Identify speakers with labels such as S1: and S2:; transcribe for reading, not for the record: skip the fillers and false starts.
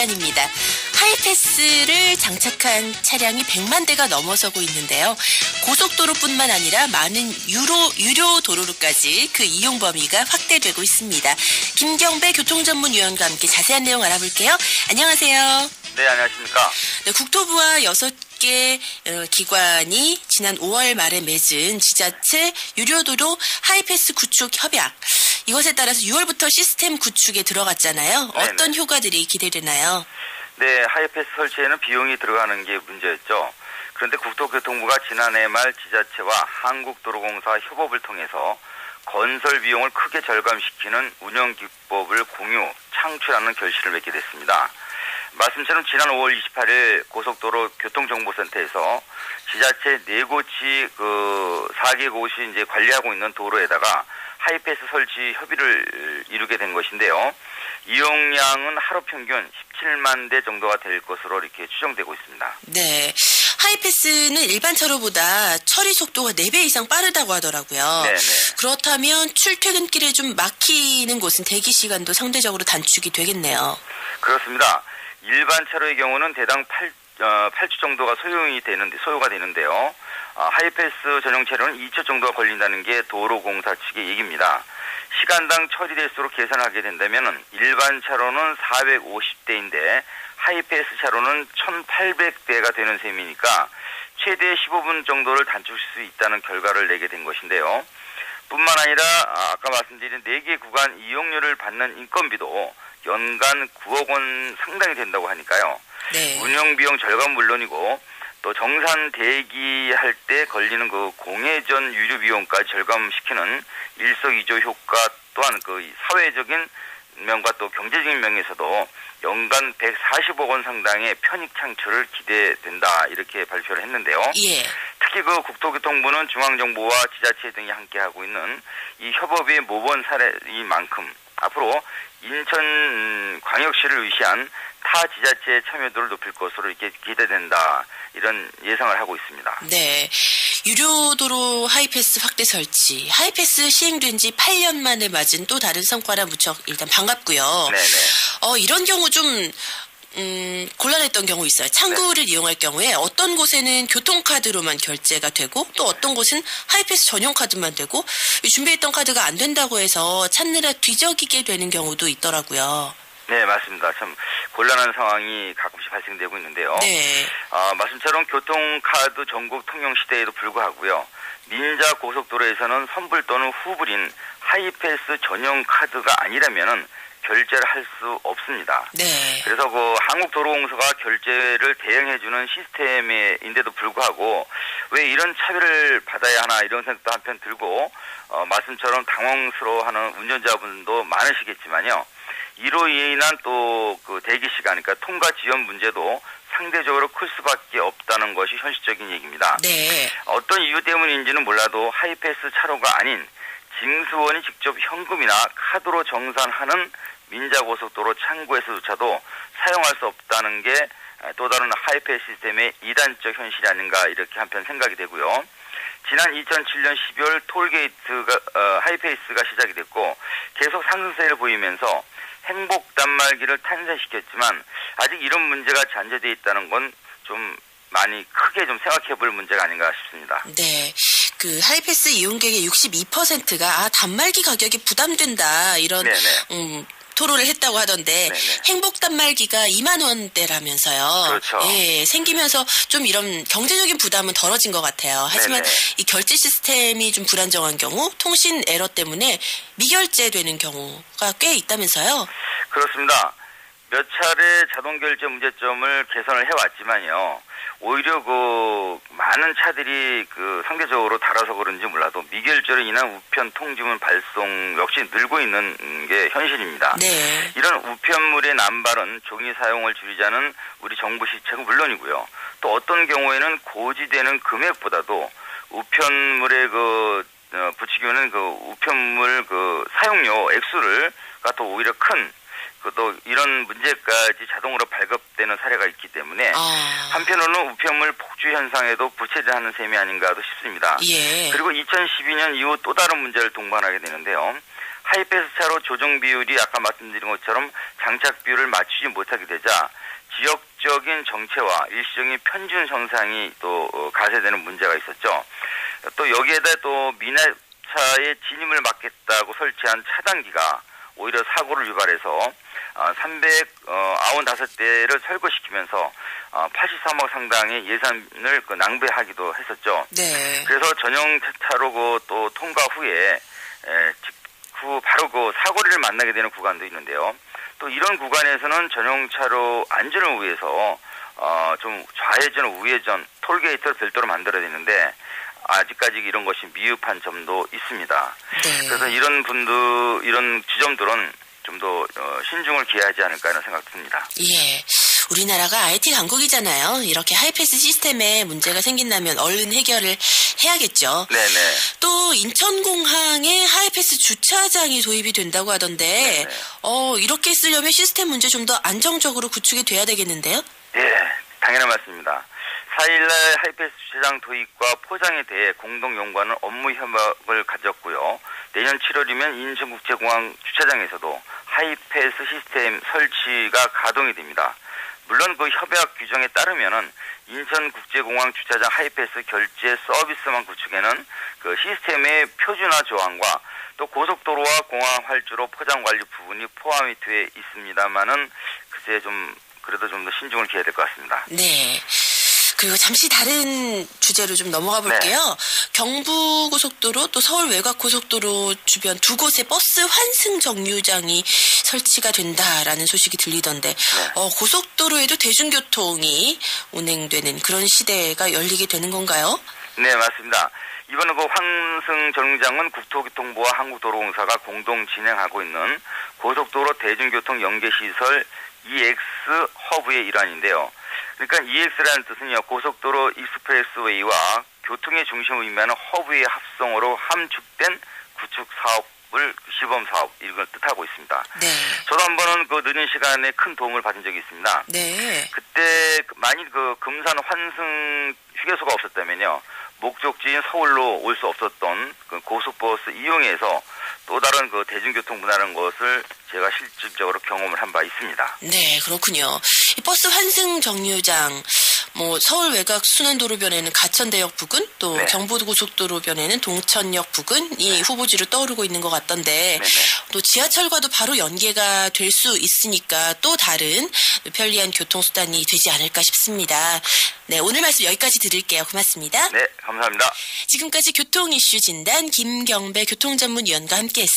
S1: 시간입니다. 하이패스를 장착한 차량이 100만 대가 넘어서고 있는데요. 고속도로뿐만 아니라 많은 유료 도로로까지 그 이용 범위가 확대되고 있습니다. 김경배 교통전문위원과 함께 자세한 내용 알아볼게요. 안녕하세요.
S2: 네, 안녕하십니까.
S1: 네, 국토부와 6개 기관이 지난 5월 말에 맺은 지자체 유료도로 하이패스 구축 협약. 이것에 따라서 6월부터 시스템 구축에 들어갔잖아요.
S2: 네네.
S1: 어떤 효과들이 기대되나요?
S2: 네, 하이패스 설치에는 비용이 들어가는 게 문제였죠. 그런데 국토교통부가 지난해 말 지자체와 한국도로공사 협업을 통해서 건설 비용을 크게 절감시키는 운영기법을 공유, 창출하는 결실을 맺게 됐습니다. 말씀처럼 지난 5월 28일 고속도로 교통정보센터에서 지자체 4곳이 4개 곳이 이제 관리하고 있는 도로에다가 하이패스 설치 협의를 이루게 된 것인데요. 이용량은 하루 평균 17만 대 정도가 될 것으로 이렇게 추정되고 있습니다.
S1: 네. 하이패스는 일반 차로보다 처리 속도가 4배 이상 빠르다고 하더라고요.
S2: 네네.
S1: 그렇다면 출퇴근길에 좀 막히는 곳은 대기 시간도 상대적으로 단축이 되겠네요.
S2: 그렇습니다. 일반 차로의 경우는 대당 8초 정도가 소요가 되는데요. 하이패스 전용 차로는 2초 정도가 걸린다는 게 도로공사 측의 얘기입니다. 시간당 처리 대수로 계산하게 된다면 일반 차로는 450대인데 하이패스 차로는 1800대가 되는 셈이니까 최대 15분 정도를 단축할 수 있다는 결과를 내게 된 것인데요. 뿐만 아니라 아까 말씀드린 4개 구간 이용료를 받는 인건비도 연간 9억 원 상당이 된다고 하니까요.
S1: 네.
S2: 운영비용 절감 물론이고 또 정산 대기할 때 걸리는 그 공회전 유류 비용까지 절감시키는 일석이조 효과 또한 그 사회적인 면과 또 경제적인 면에서도 연간 140억 원 상당의 편익 창출을 기대된다 이렇게 발표를 했는데요.
S1: 예.
S2: 특히 그 국토교통부는 중앙정부와 지자체 등이 함께하고 있는 이 협업의 모범 사례인 만큼 앞으로 인천광역시를 위시한 타 지자체의 참여도를 높일 것으로 이렇게 기대된다. 이런 예상을 하고 있습니다.
S1: 네. 유료도로 하이패스 확대 설치. 하이패스 시행된 지 8년 만에 맞은 또 다른 성과라 무척 일단 반갑고요.
S2: 네네.
S1: 이런 경우 좀 곤란했던 경우 있어요. 창구를 이용할 경우에 어떤 곳에는 교통카드로만 결제가 되고 또 어떤 곳은 하이패스 전용 카드만 되고 준비했던 카드가 안 된다고 해서 찾느라 뒤적이게 되는 경우도 있더라고요.
S2: 네, 맞습니다. 참 곤란한 상황이 가끔씩 발생되고 있는데요.
S1: 네.
S2: 말씀처럼 교통카드 전국 통용 시대에도 불구하고요. 민자 고속도로에서는 선불 또는 후불인 하이패스 전용 카드가 아니라면은 결제를 할 수 없습니다.
S1: 네.
S2: 그래서 그 한국도로공사가 결제를 대행해주는 시스템인데도 불구하고 왜 이런 차별을 받아야 하나 이런 생각도 한편 들고 말씀처럼 당황스러워하는 운전자분도 많으시겠지만요. 이로 인한 또 그 대기 시간, 그러니까 통과 지연 문제도 상대적으로 클 수밖에 없다는 것이 현실적인 얘기입니다.
S1: 네.
S2: 어떤 이유 때문인지는 몰라도 하이패스 차로가 아닌 징수원이 직접 현금이나 카드로 정산하는 민자고속도로 창구에서조차도 사용할 수 없다는 게 또 다른 하이패스 시스템의 이단적 현실이 아닌가 이렇게 한편 생각이 되고요. 지난 2007년 12월 톨게이트가 하이패스가 시작이 됐고 계속 상승세를 보이면서 행복 단말기를 탄생시켰지만 아직 이런 문제가 잔재되어 있다는 건 좀 많이 크게 좀 생각해 볼 문제가 아닌가 싶습니다.
S1: 네. 그 하이패스 이용객의 62%가 단말기 가격이 부담된다 이런 토로를 했다고 하던데
S2: 네네.
S1: 행복 단말기가 2만 원대라면서요.
S2: 그렇죠.
S1: 예, 생기면서 좀 이런 경제적인 부담은 덜어진 것 같아요. 하지만
S2: 네네.
S1: 이 결제 시스템이 좀 불안정한 경우 통신 에러 때문에 미결제되는 경우가 꽤 있다면서요.
S2: 그렇습니다. 몇 차례 자동 결제 문제점을 개선을 해왔지만요. 오히려 그 많은 차들이 그 상대적으로 달아서 그런지 몰라도 미결제로 인한 우편 통지문 발송 역시 늘고 있는 게 현실입니다.
S1: 네.
S2: 이런 우편물의 남발은 종이 사용을 줄이자는 우리 정부 시책은 물론이고요. 또 어떤 경우에는 고지되는 금액보다도 우편물의 붙이기에는 그 우편물 그 사용료 액수가 더 오히려 큰 또 이런 문제까지 자동으로 발급되는 사례가 있기 때문에 한편으로는 우편물 폭주 현상에도 부채질하는 셈이 아닌가도 싶습니다.
S1: 예.
S2: 그리고 2012년 이후 또 다른 문제를 동반하게 되는데요. 하이패스 차로 조정 비율이 아까 말씀드린 것처럼 장착 비율을 맞추지 못하게 되자 지역적인 정체와 일시적인 편준 현상이 또 가세되는 문제가 있었죠. 또 여기에다 또 미납차의 진입을 막겠다고 설치한 차단기가 오히려 사고를 유발해서 395대를 철거시키면서 83억 상당의 예산을 낭비하기도 했었죠.
S1: 네.
S2: 그래서 전용 차로 또 통과 후에 직후 바로 사거리를 만나게 되는 구간도 있는데요. 또 이런 구간에서는 전용차로 안전을 위해서 좀 좌회전, 우회전, 톨게이트를 별도로 만들어야 되는데 아직까지 이런 것이 미흡한 점도 있습니다.
S1: 네.
S2: 그래서 이런 지점들은 좀 더 신중을 기해야지 않을까 하는 생각이 듭니다.
S1: 예. 우리나라가 IT 강국이잖아요. 이렇게 하이패스 시스템에 문제가 생긴다면 얼른 해결을 해야겠죠.
S2: 네네.
S1: 또 인천공항에 하이패스 주차장이 도입이 된다고 하던데 이렇게 쓰려면 시스템 문제 좀 더 안정적으로 구축이 돼야 되겠는데요?
S2: 예, 당연한 말씀입니다. 4일날 하이패스 주차장 도입과 포장에 대해 공동 연구하는 업무 협약을 가졌고요. 내년 7월이면 인천국제공항 주차장에서도 하이패스 시스템 설치가 가동이 됩니다. 물론 그 협약 규정에 따르면은 인천국제공항 주차장 하이패스 결제 서비스망 구축에는 그 시스템의 표준화 조항과 또 고속도로와 공항 활주로 포장 관리 부분이 포함이 돼 있습니다만은 글쎄 그래도 좀 더 신중을 기해야 될 것 같습니다.
S1: 네. 그리고 잠시 다른 주제로 좀 넘어가 볼게요. 네. 경부고속도로 또 서울 외곽고속도로 주변 두 곳에 버스 환승 정류장이 설치가 된다라는 소식이 들리던데 고속도로에도 대중교통이 운행되는 그런 시대가 열리게 되는 건가요?
S2: 네, 맞습니다. 이번에 환승 정류장은 국토교통부와 한국도로공사가 공동 진행하고 있는 고속도로 대중교통 연계시설 EX 허브의 일환인데요. 그러니까 EX라는 뜻은요, 고속도로 익스프레스웨이와 교통의 중심을 의미하는 허브의 합성어로 함축된 구축 사업을 시범 사업 이걸 뜻하고 있습니다.
S1: 네.
S2: 저도 한 번은 늦은 시간에 큰 도움을 받은 적이 있습니다.
S1: 네.
S2: 그때 만일 금산 환승 휴게소가 없었다면요, 목적지인 서울로 올 수 없었던 고속버스 이용해서 또 다른 대중교통 분야라는 것을 제가 실질적으로 경험을 한 바 있습니다.
S1: 네, 그렇군요. 이 버스 환승 정류장, 서울 외곽 순환도로변에는 가천대역 부근, 또
S2: 네.
S1: 경부고속도로변에는 동천역 부근이 후보지로 떠오르고 있는 것 같던데, 또 지하철과도 바로 연계가 될 수 있으니까 또 다른 편리한 교통수단이 되지 않을까 싶습니다. 네, 오늘 말씀 여기까지 드릴게요. 고맙습니다.
S2: 네, 감사합니다.
S1: 지금까지 교통 이슈 진단 김경배 교통전문위원과 함께했어요.